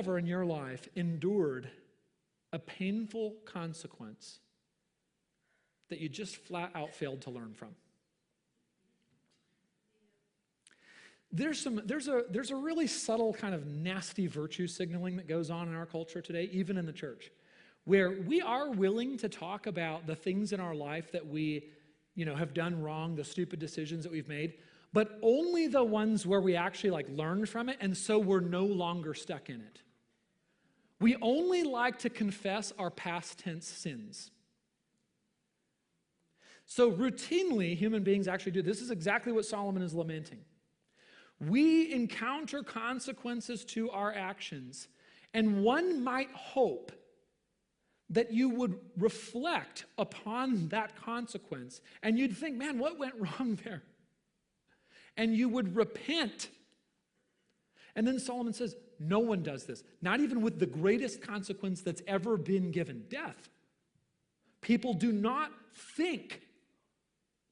ever in your life endured a painful consequence that you just flat out failed to learn from? There's a really subtle kind of nasty virtue signaling that goes on in our culture today, even in the church, where we are willing to talk about the things in our life that we, have done wrong, the stupid decisions that we've made, but only the ones where we actually learned from it, and so we're no longer stuck in it. We only like to confess our past tense sins. So routinely, human beings actually do. This is exactly what Solomon is lamenting. We encounter consequences to our actions, and one might hope that you would reflect upon that consequence, and you'd think, man, what went wrong there? And you would repent. And then Solomon says, no one does this, not even with the greatest consequence that's ever been given, death. People do not think.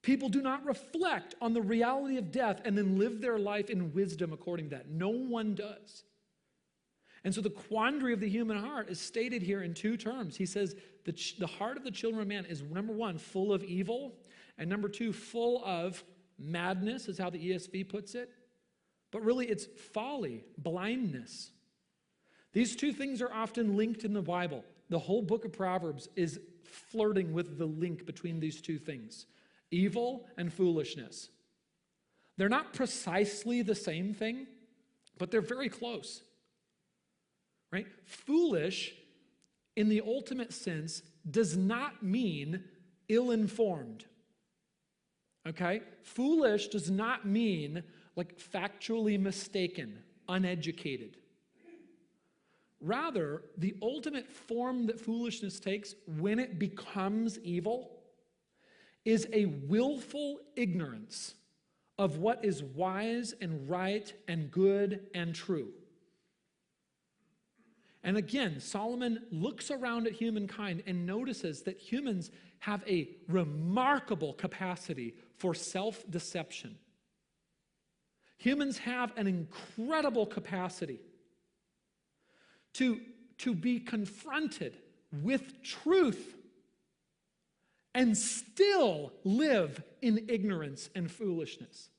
People do not reflect on the reality of death and then live their life in wisdom according to that. No one does. And so the quandary of the human heart is stated here in two terms. He says the heart of the children of man is, number one, full of evil, and number two, full of madness, is how the ESV puts it. But really it's folly, blindness. These two things are often linked in the Bible. The whole book of Proverbs is flirting with the link between these two things. Evil and foolishness. They're not precisely the same thing, but they're very close. Right? Foolish, in the ultimate sense, does not mean ill-informed. Okay? Foolish does not mean factually mistaken, uneducated. Rather, the ultimate form that foolishness takes when it becomes evil is a willful ignorance of what is wise and right and good and true. And again, Solomon looks around at humankind and notices that humans have a remarkable capacity for self-deception. Humans have an incredible capacity to be confronted with truth and still live in ignorance and foolishness.